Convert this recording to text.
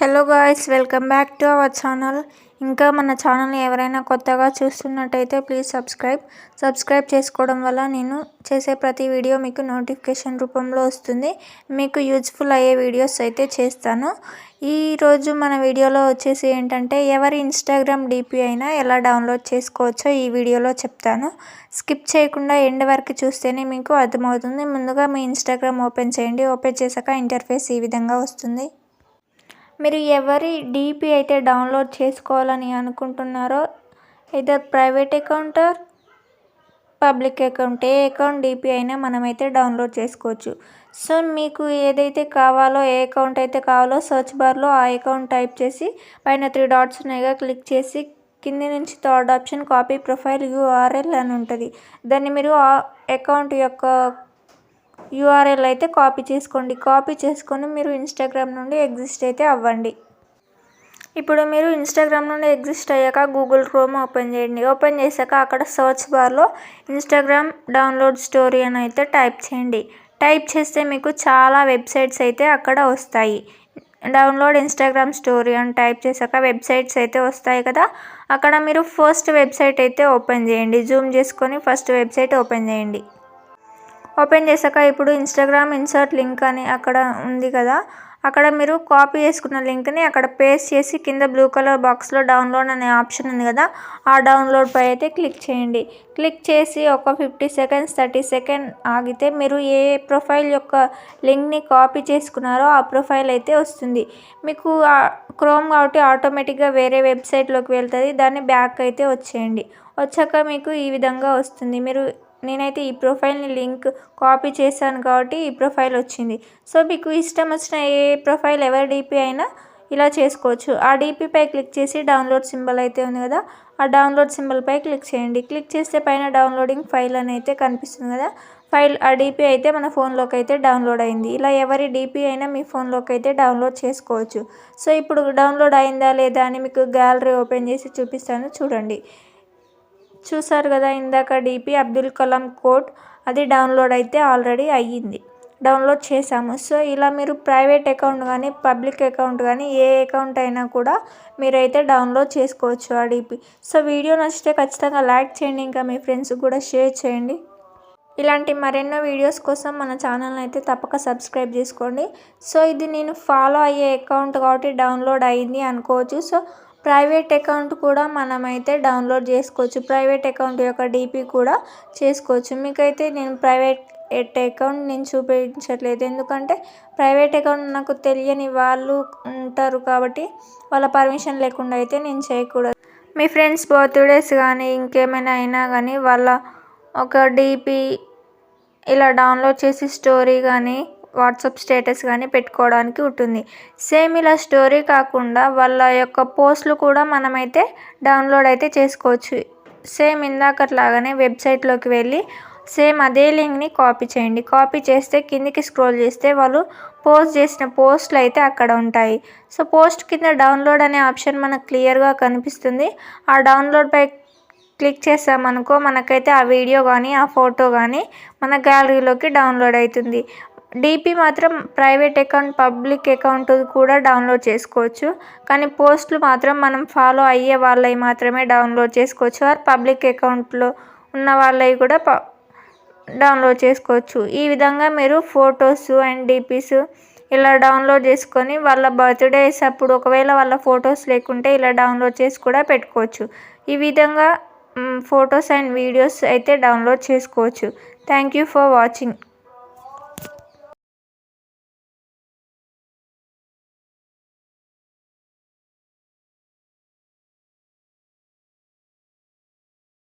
Hello guys, welcome back to our channel. ఇంకా మన ఛానల్ని ఎవరైనా కొత్తగా చూస్తున్నట్టయితే ప్లీజ్ సబ్స్క్రైబ్ చేసుకోవడం వల్ల నేను చేసే ప్రతి వీడియో మీకు నోటిఫికేషన్ రూపంలో వస్తుంది. మీకు యూజ్ఫుల్ అయ్యే వీడియోస్ అయితే చేస్తాను. ఈరోజు మన వీడియోలో వచ్చేసి ఏంటంటే ఎవరి ఇన్స్టాగ్రామ్ డీపీ అయినా ఎలా డౌన్లోడ్ చేసుకోవచ్చో ఈ వీడియోలో చెప్తాను. స్కిప్ చేయకుండా ఎండ్ వరకు చూస్తేనే మీకు అర్థమవుతుంది. ముందుగా మీ ఇన్స్టాగ్రామ్ ఓపెన్ చేయండి. ఓపెన్ చేశాక ఇంటర్ఫేస్ ఈ విధంగా వస్తుంది. మీరు ఎవరి డీపీ అయితే డౌన్లోడ్ చేసుకోవాలని అనుకుంటున్నారో either private account or public account, ఏ అకౌంట్ డీపీ అయినా మనమైతే డౌన్లోడ్ చేసుకోవచ్చు. సో మీకు ఏదైతే కావాలో, ఏ అకౌంట్ అయితే కావాలో సర్చ్ బార్లో ఆ అకౌంట్ టైప్ చేసి పైన 3 డాట్స్ ఉన్నాయిగా క్లిక్ చేసి కింది నుంచి third option copy profile URL అని ఉంటుంది. దాన్ని మీరు ఆ అకౌంట్ యొక్క URL అయితే కాపీ చేసుకొని మీరు ఇన్స్టాగ్రామ్ నుండి ఎగ్జిస్ట్ అయితే అవ్వండి. ఇప్పుడు మీరు ఇన్స్టాగ్రామ్ నుండి ఎగ్జిస్ట్ అయ్యాక గూగుల్ క్రోమ్ ఓపెన్ చేయండి. ఓపెన్ చేశాక అక్కడ సర్చ్ బార్లో ఇన్స్టాగ్రామ్ డౌన్లోడ్ స్టోరీ అని అయితే టైప్ చేయండి. టైప్ చేస్తే మీకు చాలా వెబ్సైట్స్ అయితే అక్కడ వస్తాయి. డౌన్లోడ్ ఇన్స్టాగ్రామ్ స్టోరీ అని టైప్ చేశాక వెబ్సైట్స్ అయితే వస్తాయి కదా, అక్కడ మీరు ఫస్ట్ వెబ్సైట్ అయితే ఓపెన్ చేయండి. జూమ్ చేసుకొని ఫస్ట్ వెబ్సైట్ ఓపెన్ చేయండి. ఓపెన్ చేశాక ఇప్పుడు ఇన్స్టాగ్రామ్ ఇన్సర్ట్ లింక్ అని అక్కడ ఉంది కదా, అక్కడ మీరు కాపీ చేసుకున్న లింక్ని అక్కడ పేస్ట్ చేసి కింద బ్లూ కలర్ బాక్స్లో డౌన్లోడ్ అనే ఆప్షన్ ఉంది కదా, ఆ డౌన్లోడ్ పై అయితే క్లిక్ చేయండి. క్లిక్ చేసి ఒక 50 సెకండ్స్ 30 సెకండ్ ఆగితే మీరు ఏ ప్రొఫైల్ యొక్క లింక్ని కాపీ చేసుకున్నారో ఆ ప్రొఫైల్ అయితే వస్తుంది. మీకు క్రోమ్ కాబట్టి ఆటోమేటిక్గా వేరే వెబ్సైట్లోకి వెళ్తుంది. దాన్ని బ్యాక్ అయితే వచ్చేయండి. వచ్చాక మీకు ఈ విధంగా వస్తుంది. నేనైతే ఈ ప్రొఫైల్ని లింక్ కాపీ చేశాను కాబట్టి ఈ ప్రొఫైల్ వచ్చింది. సో మీకు ఇష్టం వచ్చిన ఏ ప్రొఫైల్ ఎవరి డీపీ అయినా ఇలా చేసుకోవచ్చు. ఆ డీపీపై క్లిక్ చేసి డౌన్లోడ్ సింబల్ అయితే ఉంది కదా, ఆ డౌన్లోడ్ సింబల్పై క్లిక్ చేయండి. క్లిక్ చేస్తే పైన డౌన్లోడింగ్ ఫైల్ అని అయితే కనిపిస్తుంది కదా, ఆ డీపీ అయితే మన ఫోన్లోకి అయితే డౌన్లోడ్ అయింది. ఇలా ఎవరి డీపీ అయినా మీ ఫోన్లోకి అయితే డౌన్లోడ్ చేసుకోవచ్చు. సో ఇప్పుడు డౌన్లోడ్ అయిందా లేదా అని మీకు గ్యాలరీ ఓపెన్ చేసి చూపిస్తాను, చూడండి. చూసారు కదా, ఇందాక డీపీ అబ్దుల్ కలాం కోట్ అది డౌన్లోడ్ అయితే ఆల్రెడీ అయ్యింది, డౌన్లోడ్ చేసాము. సో ఇలా మీరు ప్రైవేట్ అకౌంట్ కానీ పబ్లిక్ అకౌంట్ కానీ ఏ అకౌంట్ అయినా కూడా మీరైతే డౌన్లోడ్ చేసుకోవచ్చు ఆ డీపీ. సో వీడియో నచ్చితే ఖచ్చితంగా లైక్ చేయండి, ఇంకా మీ ఫ్రెండ్స్కి కూడా షేర్ చేయండి. ఇలాంటి మరెన్నో వీడియోస్ కోసం మన ఛానల్ని అయితే తప్పక సబ్స్క్రైబ్ చేసుకోండి. సో ఇది నేను ఫాలో అయ్యే అకౌంట్ కాబట్టి డౌన్లోడ్ అయ్యింది అనుకోవచ్చు. సో ప్రైవేట్ అకౌంట్ కూడా మనమైతే డౌన్లోడ్ చేసుకోవచ్చు. ప్రైవేట్ అకౌంట్ యొక్క డీపీ కూడా చేసుకోవచ్చు. మీకైతే నేను ప్రైవేట్ అకౌంట్ నేను చూపించట్లేదు, ఎందుకంటే ప్రైవేట్ అకౌంట్ నాకు తెలియని వాళ్ళు ఉంటారు కాబట్టి వాళ్ళ పర్మిషన్ లేకుండా అయితే నేను చేయకూడదు. మీ ఫ్రెండ్స్ బర్త్డేస్ కానీ ఇంకేమైనా అయినా కానీ వాళ్ళ ఒక డీపీ ఇలా డౌన్లోడ్ చేసి స్టోరీ కానీ వాట్సాప్ స్టేటస్ కానీ పెట్టుకోవడానికి ఉంటుంది. సేమ్ ఇలా స్టోరీ కాకుండా వాళ్ళ యొక్క పోస్టులు కూడా మనమైతే డౌన్లోడ్ అయితే చేసుకోవచ్చు. సేమ్ ఇందాకట్లాగానే వెబ్సైట్లోకి వెళ్ళి సేమ్ అదే లింక్ని కాపీ చేయండి. కాపీ చేస్తే కిందికి స్క్రోల్ చేస్తే వాళ్ళు పోస్ట్ చేసిన పోస్టులు అయితే అక్కడ ఉంటాయి. సో పోస్ట్ కింద డౌన్లోడ్ అనే ఆప్షన్ మనకు క్లియర్గా కనిపిస్తుంది. ఆ డౌన్లోడ్పై క్లిక్ చేసామనుకో మనకైతే ఆ వీడియో కానీ ఆ ఫోటో కానీ మన గ్యాలరీలోకి డౌన్లోడ్ అవుతుంది. డీపీ మాత్రం ప్రైవేట్ అకౌంట్ పబ్లిక్ అకౌంట్ కూడా డౌన్లోడ్ చేసుకోవచ్చు, కానీ పోస్టులు మాత్రం మనం ఫాలో అయ్యే వాళ్ళవి మాత్రమే డౌన్లోడ్ చేసుకోవచ్చు. ఆర్ పబ్లిక్ అకౌంట్లో ఉన్న వాళ్ళవి కూడా డౌన్లోడ్ చేసుకోవచ్చు. ఈ విధంగా మీరు ఫొటోస్ అండ్ డీపీస్ ఇలా డౌన్లోడ్ చేసుకొని వాళ్ళ బర్త్డేస్ అప్పుడు ఒకవేళ వాళ్ళ ఫొటోస్ లేకుంటే ఇలా డౌన్లోడ్ చేసి కూడా పెట్టుకోవచ్చు. ఈ విధంగా ఫొటోస్ అండ్ వీడియోస్ అయితే డౌన్లోడ్ చేసుకోవచ్చు. Thank you for watching.